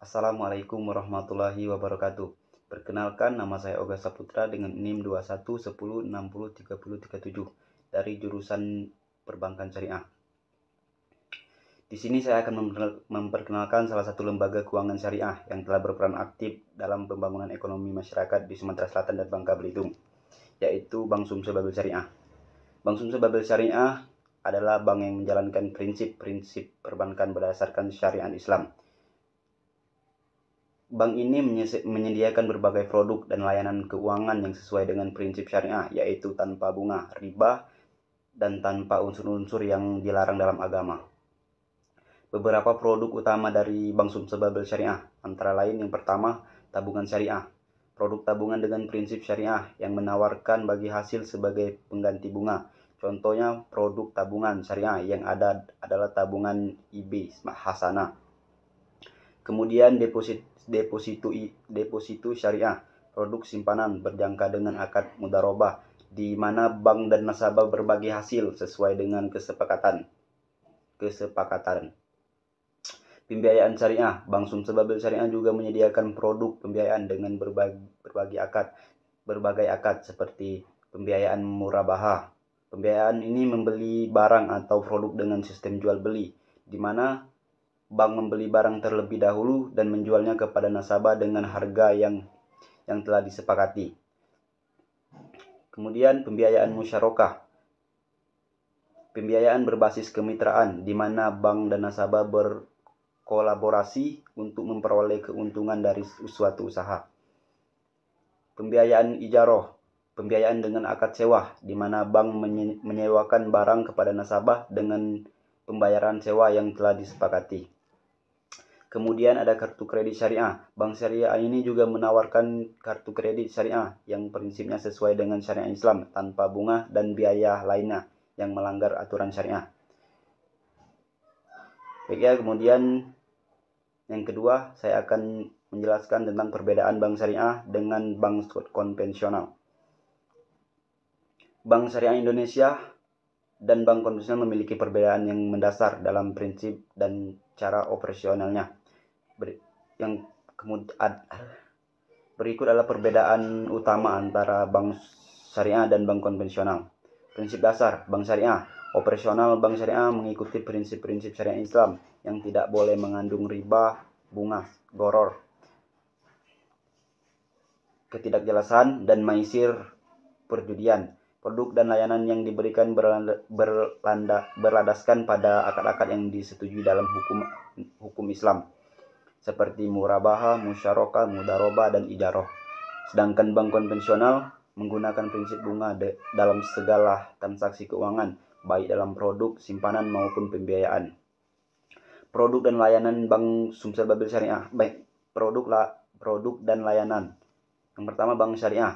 Assalamualaikum warahmatullahi wabarakatuh. Perkenalkan, nama saya Oga Saputra dengan NIM 2110603037 dari jurusan Perbankan Syariah. Di sini saya akan memperkenalkan salah satu lembaga keuangan syariah yang telah berperan aktif dalam pembangunan ekonomi masyarakat di Sumatera Selatan dan Bangka Belitung, yaitu Bank Sumsel Babel Syariah. Bank Sumsel Babel Syariah adalah bank yang menjalankan prinsip-prinsip perbankan berdasarkan syariat Islam. Bank ini menyediakan berbagai produk dan layanan keuangan yang sesuai dengan prinsip syariah, yaitu tanpa bunga, riba, dan tanpa unsur-unsur yang dilarang dalam agama. Beberapa produk utama dari Bank Sumsel Babel Syariah, antara lain yang pertama, tabungan syariah. Produk tabungan dengan prinsip syariah yang menawarkan bagi hasil sebagai pengganti bunga. Contohnya produk tabungan syariah yang ada adalah tabungan IB Hasanah. Kemudian deposito syariah, produk simpanan berjangka dengan akad mudharabah, di mana bank dan nasabah berbagi hasil sesuai dengan kesepakatan. Pembiayaan syariah, Bank Sumsel Babel Syariah juga menyediakan produk pembiayaan dengan berbagai akad seperti pembiayaan murabahah. Pembiayaan ini membeli barang atau produk dengan sistem jual beli, di mana bank membeli barang terlebih dahulu dan menjualnya kepada nasabah dengan harga yang telah disepakati. Kemudian pembiayaan musyarakah. Pembiayaan berbasis kemitraan di mana bank dan nasabah berkolaborasi untuk memperoleh keuntungan dari suatu usaha. Pembiayaan ijarah. Pembiayaan dengan akad sewa di mana bank menyewakan barang kepada nasabah dengan pembayaran sewa yang telah disepakati. Kemudian ada kartu kredit syariah. Bank syariah ini juga menawarkan kartu kredit syariah yang prinsipnya sesuai dengan syariat Islam tanpa bunga dan biaya lainnya yang melanggar aturan syariah. Baik ya, kemudian yang kedua saya akan menjelaskan tentang perbedaan bank syariah dengan bank konvensional. Bank Syariah Indonesia dan bank konvensional memiliki perbedaan yang mendasar dalam prinsip dan cara operasionalnya. Berikut adalah perbedaan utama antara bank syariah dan bank konvensional. Prinsip dasar bank syariah. Operasional bank syariah mengikuti prinsip-prinsip syariat Islam yang tidak boleh mengandung riba, bunga, goror, ketidakjelasan, dan maisir perjudian. Produk dan layanan yang diberikan berlandaskan pada akad-akad yang disetujui dalam hukum Islam, seperti murabahah, musyarakah, mudharabah, dan ijarah. Sedangkan bank konvensional menggunakan prinsip bunga dalam segala transaksi keuangan, baik dalam produk, simpanan, maupun pembiayaan. Produk dan layanan Bank Sumsel Babel Syariah. Baik, produk dan layanan. Yang pertama, bank syariah.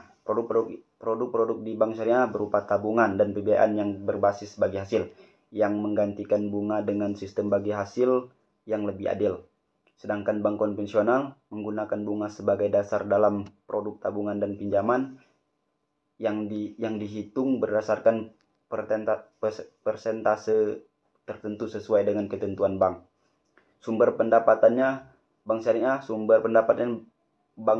Produk-produk di bank syariah berupa tabungan dan pembiayaan yang berbasis bagi hasil, yang menggantikan bunga dengan sistem bagi hasil yang lebih adil. Sedangkan bank konvensional menggunakan bunga sebagai dasar dalam produk tabungan dan pinjaman yang dihitung berdasarkan persentase tertentu sesuai dengan ketentuan bank. Sumber pendapatannya bank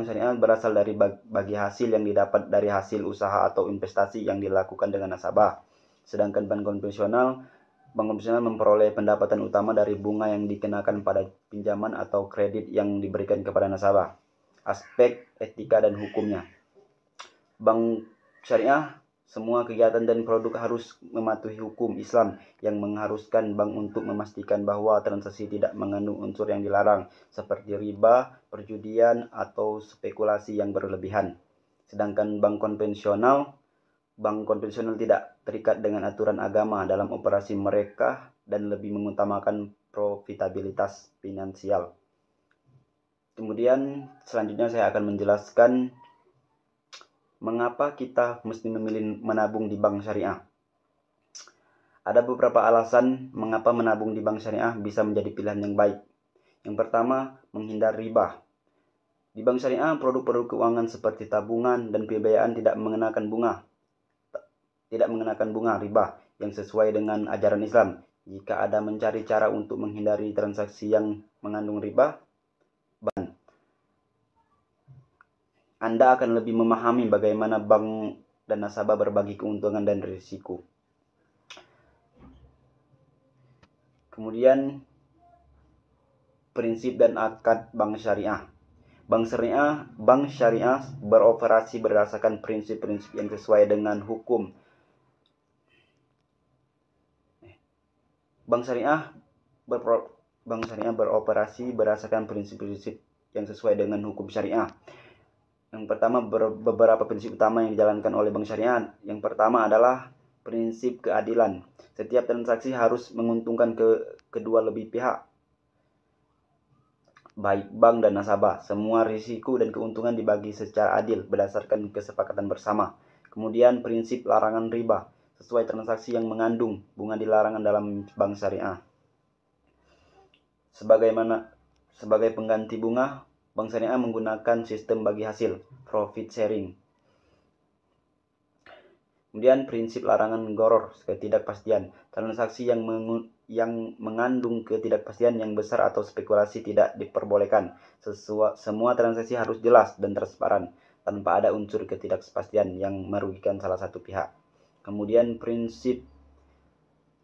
syariah berasal dari bagi hasil yang didapat dari hasil usaha atau investasi yang dilakukan dengan nasabah. Sedangkan bank konvensional memperoleh pendapatan utama dari bunga yang dikenakan pada pinjaman atau kredit yang diberikan kepada nasabah. Aspek etika dan hukumnya. Bank syariah, semua kegiatan dan produk harus mematuhi hukum Islam yang mengharuskan bank untuk memastikan bahwa transaksi tidak mengandung unsur yang dilarang seperti riba, perjudian, atau spekulasi yang berlebihan. Sedangkan bank konvensional tidak terikat dengan aturan agama dalam operasi mereka dan lebih mengutamakan profitabilitas finansial. Kemudian selanjutnya saya akan menjelaskan mengapa kita mesti memilih menabung di bank syariah. Ada beberapa alasan mengapa menabung di bank syariah bisa menjadi pilihan yang baik. Yang pertama, menghindar riba. Di bank syariah, produk-produk keuangan seperti tabungan dan pembiayaan tidak mengenakan bunga riba yang sesuai dengan ajaran Islam. Jika Anda mencari cara untuk menghindari transaksi yang mengandung riba, Anda akan lebih memahami bagaimana bank dan nasabah berbagi keuntungan dan risiko. Kemudian prinsip dan akad bank syariah. Bank syariah beroperasi berdasarkan prinsip-prinsip yang sesuai dengan hukum. Bank syariah beroperasi berdasarkan prinsip-prinsip yang sesuai dengan hukum syariah. Yang pertama, beberapa prinsip utama yang dijalankan oleh bank syariah. Yang pertama adalah prinsip keadilan. Setiap transaksi harus menguntungkan kedua lebih pihak, baik bank dan nasabah. Semua risiko dan keuntungan dibagi secara adil berdasarkan kesepakatan bersama. Kemudian prinsip larangan riba. Sesuai transaksi yang mengandung bunga dilarang dalam bank syariah. Sebagai pengganti bunga, bank syariah menggunakan sistem bagi hasil, profit sharing. Kemudian prinsip larangan goror, ketidakpastian. Transaksi yang mengandung ketidakpastian yang besar atau spekulasi tidak diperbolehkan. Semua transaksi harus jelas dan transparan, tanpa ada unsur ketidakpastian yang merugikan salah satu pihak. Kemudian prinsip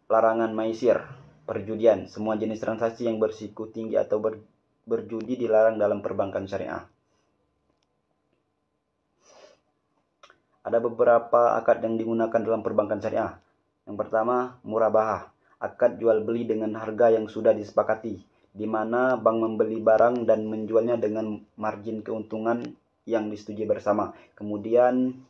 larangan maisir, perjudian. Semua jenis transaksi yang berisiko tinggi atau berjudi dilarang dalam perbankan syariah. Ada beberapa akad yang digunakan dalam perbankan syariah. Yang pertama, murabahah, akad jual beli dengan harga yang sudah disepakati, di mana bank membeli barang dan menjualnya dengan margin keuntungan yang disetujui bersama. Kemudian